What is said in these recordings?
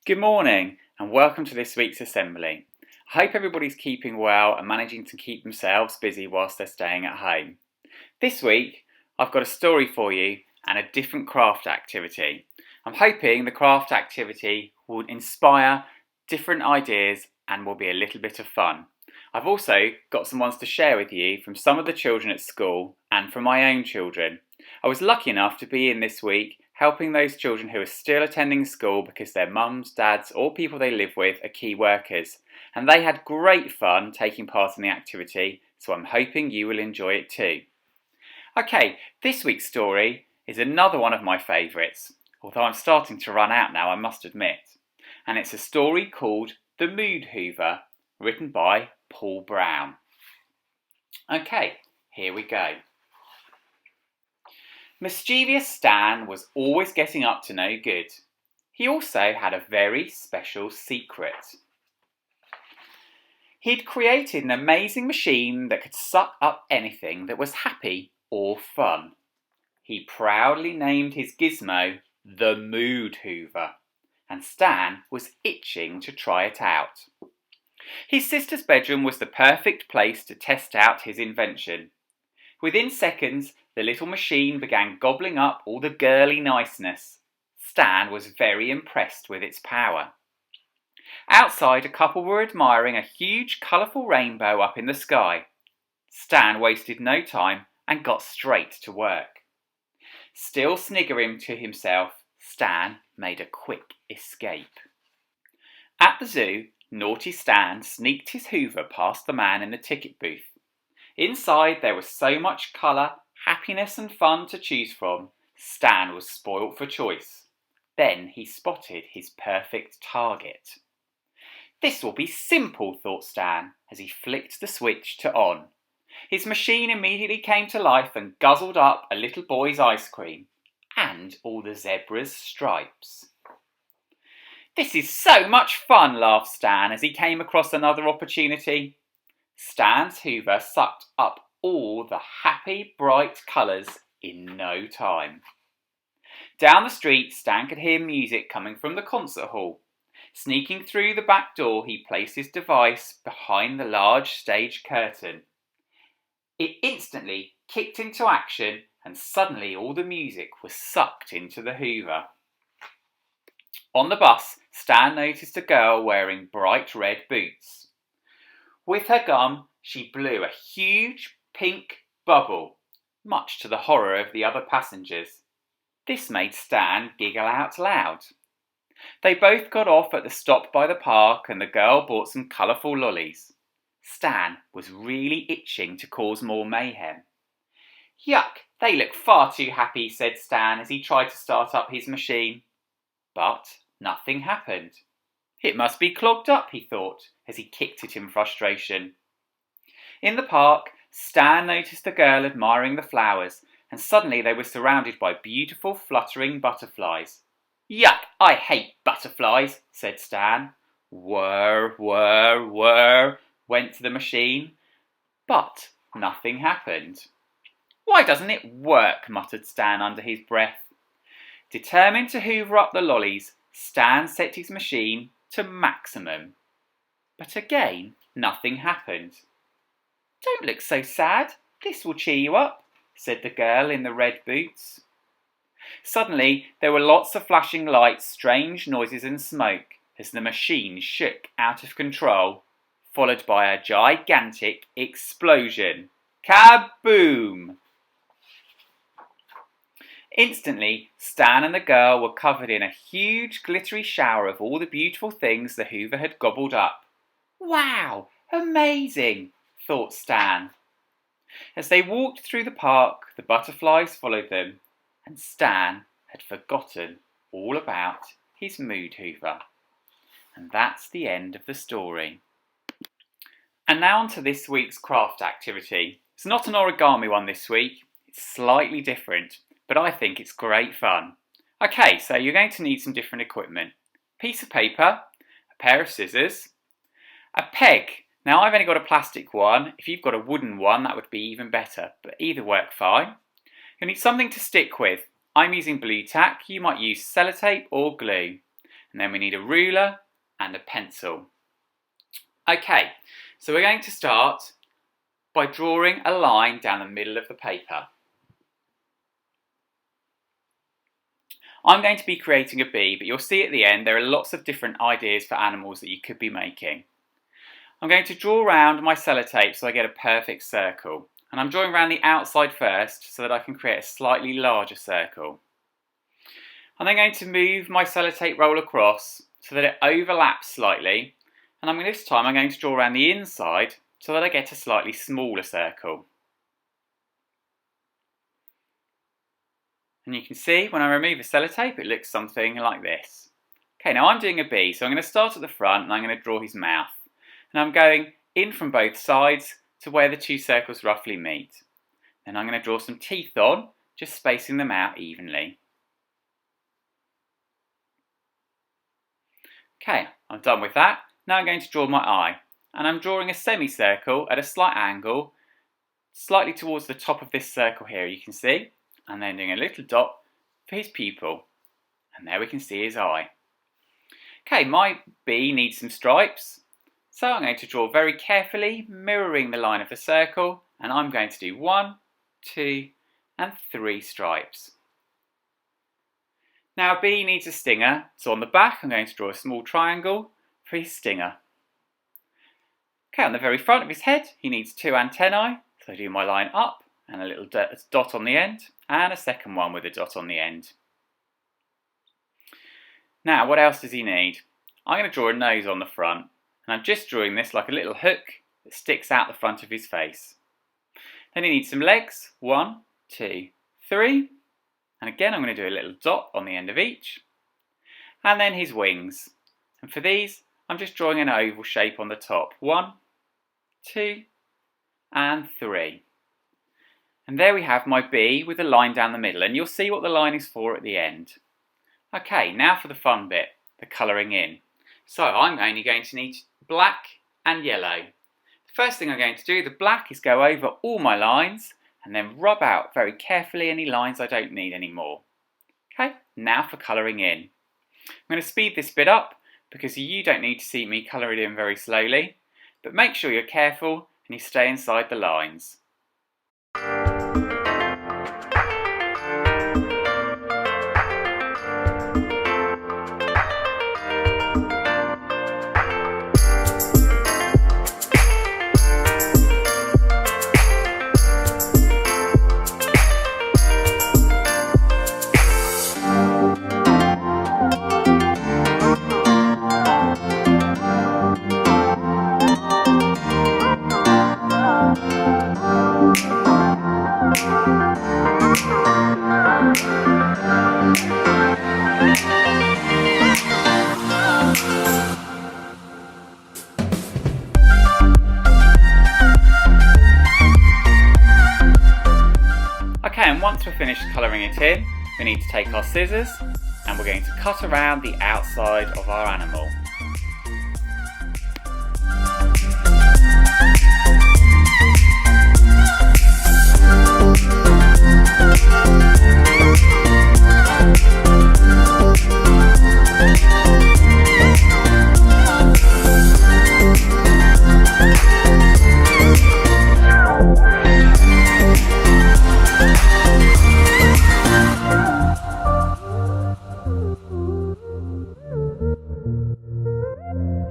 Good morning and welcome to this week's assembly. I hope everybody's keeping well and managing to keep themselves busy whilst they're staying at home. This week I've got a story for you and a different craft activity. I'm hoping the craft activity will inspire different ideas and will be a little bit of fun. I've also got some ones to share with you from some of the children at school and from my own children. I was lucky enough to be in this week helping those children who are still attending school because their mums, dads or people they live with are key workers. And they had great fun taking part in the activity, so I'm hoping you will enjoy it too. Okay, this week's story is another one of my favourites, although I'm starting to run out now, I must admit. And it's a story called The Mood Hoover, written by Paul Brown. Okay, here we go. Mischievous Stan was always getting up to no good. He also had a very special secret. He'd created an amazing machine that could suck up anything that was happy or fun. He proudly named his gizmo the Mood Hoover, and Stan was itching to try it out. His sister's bedroom was the perfect place to test out his invention. Within seconds, the little machine began gobbling up all the girly niceness. Stan was very impressed with its power. Outside, a couple were admiring a huge, colourful rainbow up in the sky. Stan wasted no time and got straight to work. Still sniggering to himself, Stan made a quick escape. At the zoo, naughty Stan sneaked his Hoover past the man in the ticket booth. Inside there was so much colour, happiness and fun to choose from, Stan was spoilt for choice. Then he spotted his perfect target. This will be simple, thought Stan, as he flicked the switch to on. His machine immediately came to life and guzzled up a little boy's ice cream, and all the zebra's stripes. This is so much fun, laughed Stan as he came across another opportunity. Stan's Hoover sucked up all the happy, bright colours in no time. Down the street, Stan could hear music coming from the concert hall. Sneaking through the back door, he placed his device behind the large stage curtain. It instantly kicked into action, and suddenly all the music was sucked into the Hoover. On the bus, Stan noticed a girl wearing bright red boots. With her gum, she blew a huge pink bubble, much to the horror of the other passengers. This made Stan giggle out loud. They both got off at the stop by the park and the girl bought some colourful lollies. Stan was really itching to cause more mayhem. Yuck, they look far too happy, said Stan as he tried to start up his machine. But nothing happened. It must be clogged up, he thought, as he kicked it in frustration. In the park, Stan noticed a girl admiring the flowers, and suddenly they were surrounded by beautiful, fluttering butterflies. Yuck, I hate butterflies, said Stan. Whir, whir, whir, went the machine. But nothing happened. Why doesn't it work, muttered Stan under his breath. Determined to hoover up the lollies, Stan set his machine to maximum. But again, nothing happened. Don't look so sad, this will cheer you up, said the girl in the red boots. Suddenly, there were lots of flashing lights, strange noises and smoke as the machine shook out of control, followed by a gigantic explosion. Kaboom! Instantly, Stan and the girl were covered in a huge glittery shower of all the beautiful things the Hoover had gobbled up. Wow, amazing, thought Stan. As they walked through the park, the butterflies followed them, and Stan had forgotten all about his Mood Hoover. And that's the end of the story. And now on to this week's craft activity. It's not an origami one this week, it's slightly different. But I think it's great fun. Okay, so you're going to need some different equipment. A piece of paper, a pair of scissors, a peg. Now I've only got a plastic one. If you've got a wooden one, that would be even better, but either work fine. You'll need something to stick with. I'm using blue tack, you might use sellotape or glue. and then we need a ruler and a pencil. Okay, so we're going to start by drawing a line down the middle of the paper. I'm going to be creating a bee, but you'll see at the end there are lots of different ideas for animals that you could be making. I'm going to draw around my sellotape so I get a perfect circle. And I'm drawing around the outside first so that I can create a slightly larger circle. I'm then going to move my sellotape roll across so that it overlaps slightly. And this time I'm going to draw around the inside so that I get a slightly smaller circle. And you can see when I remove the sellotape it looks something like this. Okay, now I'm doing a bee, so I'm going to start at the front and I'm going to draw his mouth. And I'm going in from both sides to where the two circles roughly meet. Then I'm going to draw some teeth on, just spacing them out evenly. Okay, I'm done with that. Now I'm going to draw my eye. And I'm drawing a semicircle at a slight angle, slightly towards the top of this circle here, you can see. And then doing a little dot for his pupil. And there we can see his eye. Okay, my bee needs some stripes. So I'm going to draw very carefully, mirroring the line of the circle. And I'm going to do 1, 2, and 3 stripes. Now a bee needs a stinger. So on the back I'm going to draw a small triangle for his stinger. Okay, on the very front of his head he needs 2 antennae. So I do my line up and a little dot on the end. And a second one with a dot on the end. Now, what else does he need? I'm going to draw a nose on the front, and I'm just drawing this like a little hook that sticks out the front of his face. Then he needs some legs, 1, 2, 3, and again I'm going to do a little dot on the end of each. And then his wings, and for these I'm just drawing an oval shape on the top, 1, 2, and 3. And there we have my bee with a line down the middle, and you'll see what the line is for at the end. Okay, now for the fun bit, the colouring in. So I'm only going to need black and yellow. The first thing I'm going to do, the black, is go over all my lines and then rub out very carefully any lines I don't need anymore. Okay, now for colouring in. I'm going to speed this bit up because you don't need to see me colour it in very slowly, but make sure you're careful and you stay inside the lines. Okay, and once we're finished colouring it in, we need to take our scissors and we're going to cut around the outside of our animal.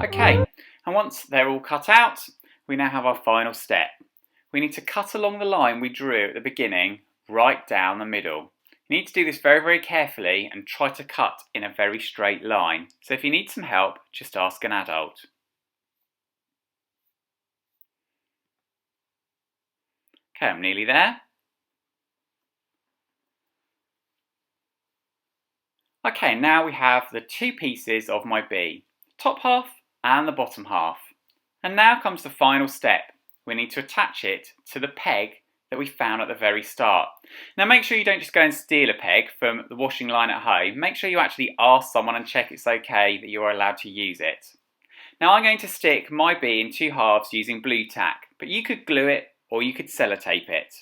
Okay, and once they're all cut out, we now have our final step. We need to cut along the line we drew at the beginning, right down the middle. You need to do this very, very carefully and try to cut in a very straight line. So if you need some help, just ask an adult. Okay, I'm nearly there. Okay, now we have the two pieces of my bee, the top half and the bottom half. And now comes the final step. We need to attach it to the peg that we found at the very start. Now make sure you don't just go and steal a peg from the washing line at home. Make sure you actually ask someone and check it's okay that you're allowed to use it. Now I'm going to stick my bee in two halves using blue tack, but you could glue it or you could sellotape it.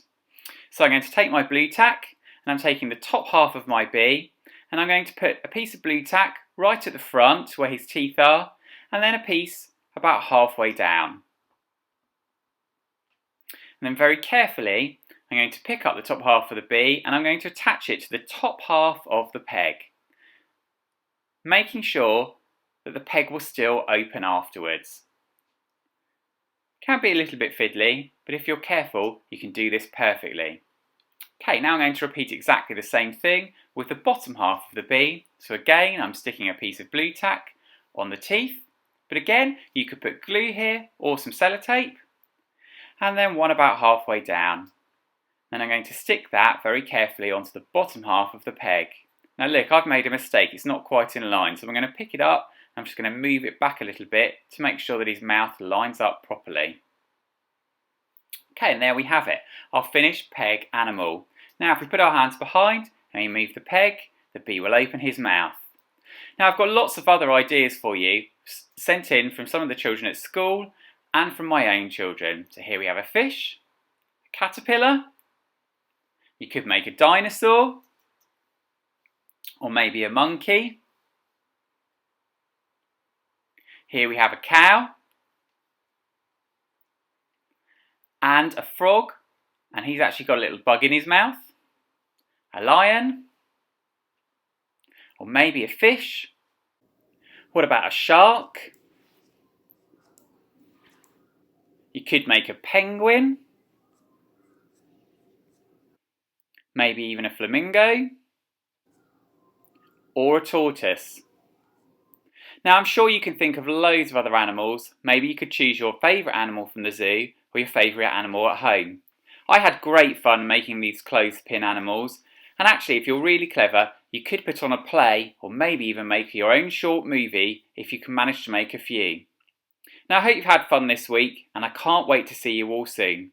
So I'm going to take my blue tack and I'm taking the top half of my bee and I'm going to put a piece of blue tack right at the front where his teeth are, and then a piece about halfway down. And then very carefully, I'm going to pick up the top half of the bee and I'm going to attach it to the top half of the peg, making sure that the peg will still open afterwards. Can be a little bit fiddly, but if you're careful, you can do this perfectly. Okay, now I'm going to repeat exactly the same thing with the bottom half of the bee. So again, I'm sticking a piece of blue tack on the teeth, but again, you could put glue here or some sellotape, and then one about halfway down. Then I'm going to stick that very carefully onto the bottom half of the peg. Now look, I've made a mistake, it's not quite in line, so I'm going to pick it up, I'm just going to move it back a little bit to make sure that his mouth lines up properly. Okay, and there we have it, our finished peg animal. Now if we put our hands behind and we move the peg, the bee will open his mouth. Now I've got lots of other ideas for you, sent in from some of the children at school and from my own children. So here we have a fish, a caterpillar, you could make a dinosaur, or maybe a monkey. Here we have a cow, and a frog, and he's actually got a little bug in his mouth, a lion, or maybe a fish. What about a shark? You could make a penguin, maybe even a flamingo, or a tortoise. Now I'm sure you can think of loads of other animals. Maybe you could choose your favourite animal from the zoo or your favourite animal at home. I had great fun making these clothespin animals, and actually if you're really clever you could put on a play or maybe even make your own short movie if you can manage to make a few. Now I hope you've had fun this week and I can't wait to see you all soon.